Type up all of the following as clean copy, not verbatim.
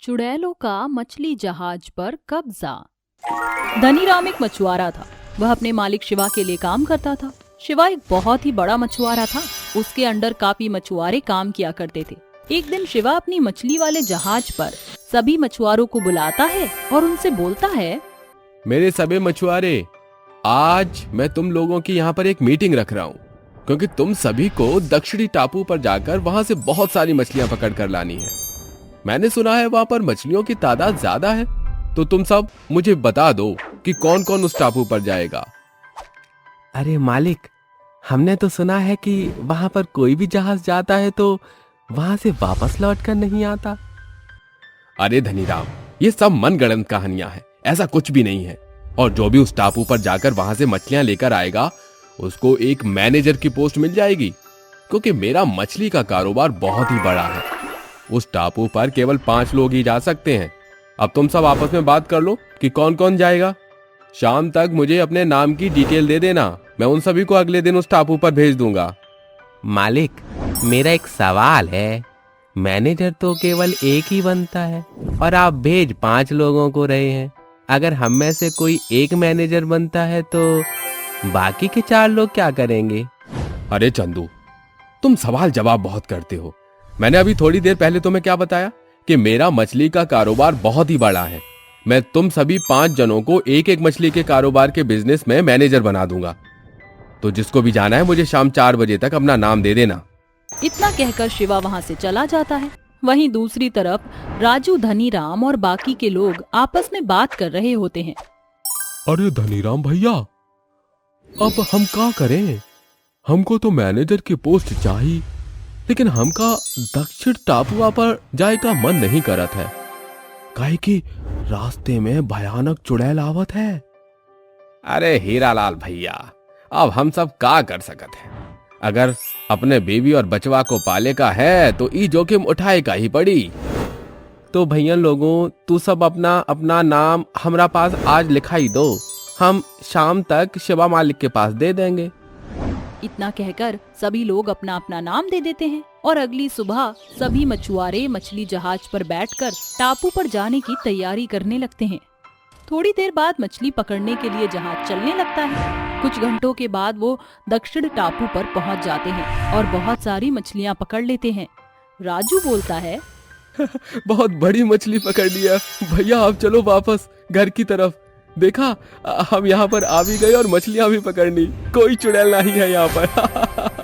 चुड़ैलों का मछली जहाज पर कब्जा। धनीराम एक मछुआरा था। वह अपने मालिक शिवा के लिए काम करता था। शिवा एक बहुत ही बड़ा मछुआरा था। उसके अंडर काफी मछुआरे काम किया करते थे। एक दिन शिवा अपनी मछली वाले जहाज पर सभी मछुआरों को बुलाता है और उनसे बोलता है, मेरे सभी मछुआरे, आज मैं तुम लोगों की यहाँ पर एक मीटिंग रख रहा हूँ, क्योंकि तुम सभी को दक्षिणी टापू पर जाकर वहाँ से बहुत सारी मछलियाँ पकड़ कर लानी है। मैंने सुना है वहाँ पर मछलियों की तादाद ज्यादा है, तो तुम सब मुझे बता दो कि कौन कौन उस टापू पर जाएगा। अरे मालिक, हमने तो सुना है कि वहां पर कोई भी जहाज जाता है तो वहां से वापस लौट कर नहीं आता। अरे धनीराम, ये सब मनगढ़ंत कहानियां हैं, ऐसा कुछ भी नहीं है। और जो भी उस टापू पर जाकर वहां से मछलियां लेकर आएगा, उसको एक मैनेजर की पोस्ट मिल जाएगी, क्योंकि मेरा मछली का कारोबार बहुत ही बड़ा है। उस टापू पर केवल 5 लोग ही जा सकते हैं। अब तुम सब आपस में बात कर लो कि कौन कौन जाएगा। शाम तक मुझे अपने नाम की डिटेल दे देना, मैं उन सभी को अगले दिन उस टापू पर भेज दूंगा। मालिक, मेरा एक सवाल है। मैनेजर तो केवल एक ही बनता है और आप भेज 5 लोगों को रहे हैं। अगर हम में से कोई एक मैनेजर बनता है तो बाकी के 4 लोग क्या करेंगे? अरे चंदू, तुम सवाल जवाब बहुत करते हो। मैंने अभी थोड़ी देर पहले तुम्हें क्या बताया कि मेरा मछली का कारोबार बहुत ही बड़ा है। मैं तुम सभी 5 जनों को एक एक मछली के कारोबार के बिजनेस में मैनेजर बना दूंगा। तो जिसको भी जाना है, मुझे शाम 4 बजे तक अपना नाम दे देना। इतना कहकर शिवा वहाँ से चला जाता है। वहीं दूसरी तरफ राजू, धनीराम और बाकी के लोग आपस में बात कर रहे होते हैं। अरे धनीराम भैया, अब हम क्या करें? हमको तो मैनेजर की पोस्ट चाहिए, लेकिन हमका दक्षिण टापुआ पर जाए का मन नहीं करत है, काहे कि रास्ते में भयानक चुड़ैल आवत है। अरे हीरालाल भैया, अब हम सब का कर सकत है? अगर अपने बीवी और बचवा को पाले का है तो ई जोखिम उठाए का ही पड़ी। तो भैया लोगों, तू सब अपना अपना नाम हमरा पास आज लिखाई दो, हम शाम तक शिवा मालिक के पास दे देंगे। इतना कहकर सभी लोग अपना अपना नाम दे देते हैं और अगली सुबह सभी मछुआरे मछली जहाज पर बैठकर टापू पर जाने की तैयारी करने लगते हैं। थोड़ी देर बाद मछली पकड़ने के लिए जहाज चलने लगता है। कुछ घंटों के बाद वो दक्षिण टापू पर पहुंच जाते हैं और बहुत सारी मछलियां पकड़ लेते हैं। राजू बोलता है, बहुत बड़ी मछली पकड़ लिया भैया, अब चलो वापस घर की तरफ। देखा, हम यहाँ पर आ भी गए और मछलियां भी पकड़नी, कोई चुड़ैल नहीं है यहाँ पर।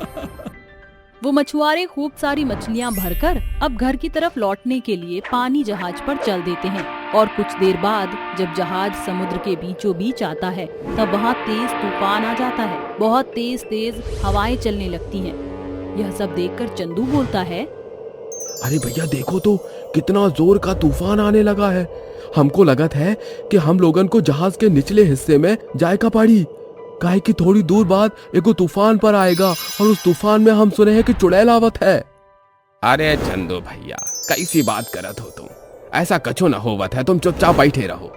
वो मछुआरे खूब सारी मछलियां भरकर अब घर की तरफ लौटने के लिए पानी जहाज पर चल देते हैं। और कुछ देर बाद जब जहाज समुद्र के बीचों बीच आता है, तब वहाँ तेज तूफान आ जाता है। बहुत तेज तेज हवाएं चलने लगती हैं। यह सब देखकर चंदू बोलता है, अरे भैया देखो तो, कितना जोर का तूफान आने लगा है। हमको लगत है कि हम लोगन को जहाज के निचले हिस्से में जायका पड़ी, काहे कि थोड़ी दूर बाद एको तूफान पर आएगा और उस तूफान में हम सुने हैं कि चुड़ैल आवत है। अरे चंदू भैया, कैसी बात करत हो तुम? ऐसा कछु न होवत है, तुम चुपचाप बैठे रहो।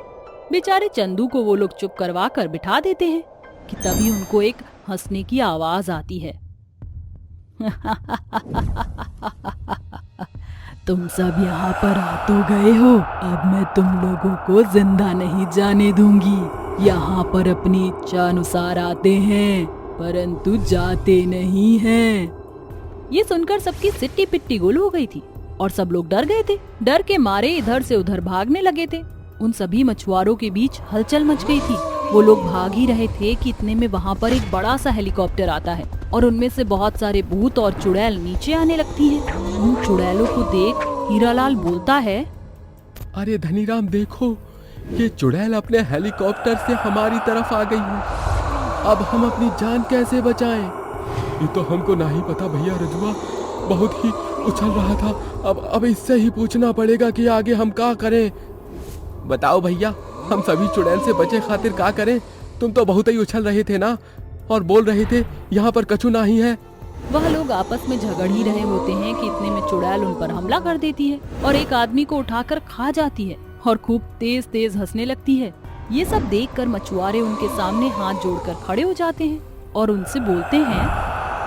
बेचारे चंदू को वो लोग चुप करवा कर बिठा देते हैं कि तभी उनको एक हंसने की आवाज आती है। तुम सब यहाँ पर आ तो गए हो, अब मैं तुम लोगों को जिंदा नहीं जाने दूंगी। यहाँ पर अपनी इच्छा अनुसार आते हैं, परंतु जाते नहीं हैं। ये सुनकर सबकी सिट्टी पिट्टी गुल हो गई थी और सब लोग डर गए थे। डर के मारे इधर से उधर भागने लगे थे। उन सभी मछुआरों के बीच हलचल मच गई थी। वो लोग भाग ही रहे थे कि इतने में वहाँ पर एक बड़ा सा हेलीकॉप्टर आता है और उनमें से बहुत सारे भूत और चुड़ैल नीचे आने लगती हैं। उन चुड़ैलों को देख हीरालाल बोलता है, अरे धनीराम देखो, ये चुड़ैल अपने हेलीकॉप्टर से हमारी तरफ आ गई है। अब हम अपनी जान कैसे बचाएं? ये तो हमको नहीं पता भैया। रजुआ बहुत ही उछल रहा था, अब इससे ही पूछना पड़ेगा कि आगे हम क्या करें। बताओ भैया, हम सभी चुड़ैल से बचे खातिर क्या करें? तुम तो बहुत ही उछल रहे थे ना, और बोल रहे थे यहाँ पर कछु नहीं है। वह लोग आपस में झगड़ ही रहे होते हैं कि इतने में चुड़ैल उन पर हमला कर देती है और एक आदमी को उठाकर खा जाती है और खूब तेज तेज हंसने लगती है। ये सब देखकर मछुआरे उनके सामने हाथ जोड़कर खड़े हो जाते हैं और उनसे बोलते हैं,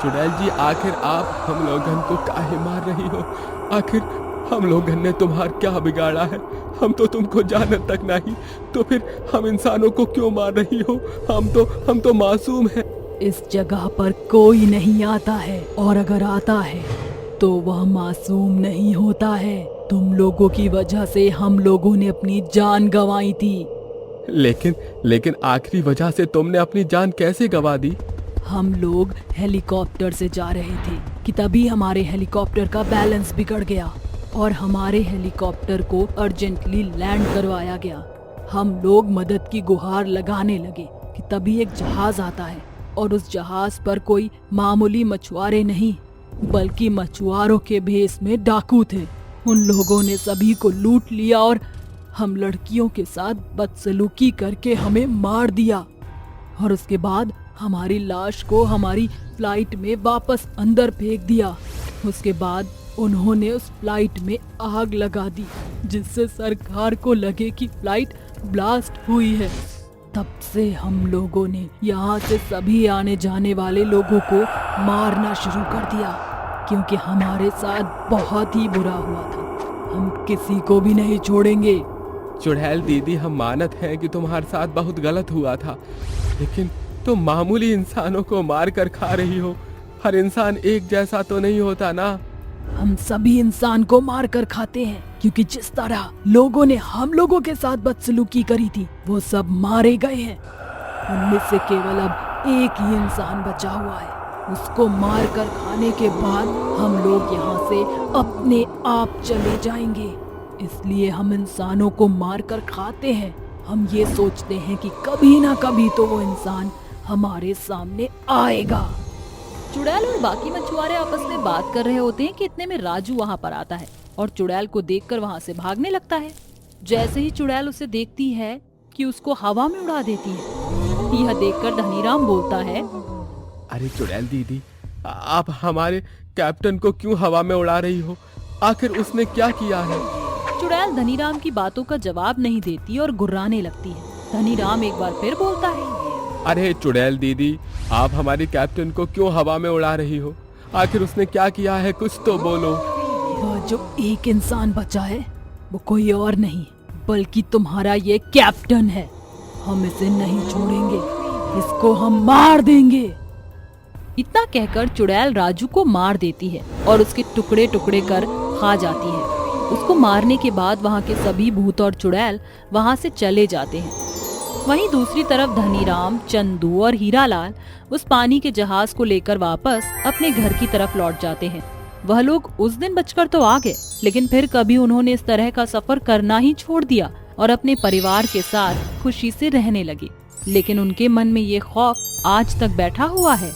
चुड़ैल जी, आखिर आप हम लोगन को काहे मार रही हो? आखिर हम लोगों ने तुम्हार क्या बिगाड़ा है? हम तो तुमको जानत तक नहीं, तो फिर हम इंसानों को क्यों मार रही हो? हम तो मासूम हैं। इस जगह पर कोई नहीं आता है, और अगर आता है तो वह मासूम नहीं होता है। तुम लोगों की वजह से हम लोगों ने अपनी जान गंवाई थी। लेकिन आखिरी वजह से तुमने अपनी जान कैसे गंवा दी? हम लोग हेलीकॉप्टर से जा रहे थे कि तभी हमारे हेलीकॉप्टर का बैलेंस बिगड़ गया और हमारे हेलीकॉप्टर को अर्जेंटली लैंड करवाया गया। हम लोग मदद की गुहार लगाने लगे कि तभी एक जहाज आता है, और उस जहाज पर कोई मामूली मछुआरे नहीं बल्कि मछुआरों के भेष में डाकू थे। उन लोगों ने सभी को लूट लिया और हम लड़कियों के साथ बदसलूकी करके हमें मार दिया, और उसके बाद हमारी लाश को हमारी फ्लाइट में वापस अंदर फेंक दिया। उसके बाद उन्होंने उस फ्लाइट में आग लगा दी, जिससे सरकार को लगे कि फ्लाइट ब्लास्ट हुई है। तब से हम लोगों ने यहाँ से सभी आने जाने वाले लोगों को मारना शुरू कर दिया, क्योंकि हमारे साथ बहुत ही बुरा हुआ था। हम किसी को भी नहीं छोड़ेंगे। चुड़ैल दीदी, हम मानत हैं कि तुम्हारे साथ बहुत गलत हुआ था, लेकिन तुम मामूली इंसानों को मार कर खा रही हो। हर इंसान एक जैसा तो नहीं होता ना। हम सभी इंसान को मार कर खाते हैं, क्योंकि जिस तरह लोगों ने हम लोगों के साथ बदसलूकी करी थी वो सब मारे गए हैं। उनमें से केवल अब एक ही इंसान बचा हुआ है। उसको मार कर खाने के बाद हम लोग यहाँ से अपने आप चले जाएंगे। इसलिए हम इंसानों को मार कर खाते हैं। हम ये सोचते हैं कि कभी ना कभी तो वो इंसान हमारे सामने आएगा। चुड़ैल और बाकी मछुआरे आपस में बात कर रहे होते हैं कि इतने में राजू वहाँ पर आता है और चुड़ैल को देखकर वहाँ से भागने लगता है। जैसे ही चुड़ैल उसे देखती है कि उसको हवा में उड़ा देती है। यह देखकर धनीराम बोलता है, अरे चुड़ैल दीदी, आप हमारे कैप्टन को क्यों हवा में उड़ा रही हो? आखिर उसने क्या किया है? चुड़ैल धनीराम की बातों का जवाब नहीं देती और गुर्राने लगती है। धनीराम एक बार फिर बोलता है, अरे चुड़ैल दीदी, आप हमारे कैप्टन को क्यों हवा में उड़ा रही हो? आखिर उसने क्या किया है? कुछ तो बोलो। वह जो एक इंसान बचा है वो कोई और नहीं बल्कि तुम्हारा ये कैप्टन है। हम इसे नहीं छोड़ेंगे, इसको हम मार देंगे। इतना कहकर चुड़ैल राजू को मार देती है और उसके टुकड़े टुकड़े कर खा जाती है। उसको मारने के बाद वहाँ के सभी भूत और चुड़ैल वहाँ से चले जाते हैं। वहीं दूसरी तरफ धनीराम, चंदू और हीरालाल उस पानी के जहाज को लेकर वापस अपने घर की तरफ लौट जाते हैं। वह लोग उस दिन बचकर तो आ गए, लेकिन फिर कभी उन्होंने इस तरह का सफर करना ही छोड़ दिया और अपने परिवार के साथ खुशी से रहने लगे। लेकिन उनके मन में ये खौफ आज तक बैठा हुआ है।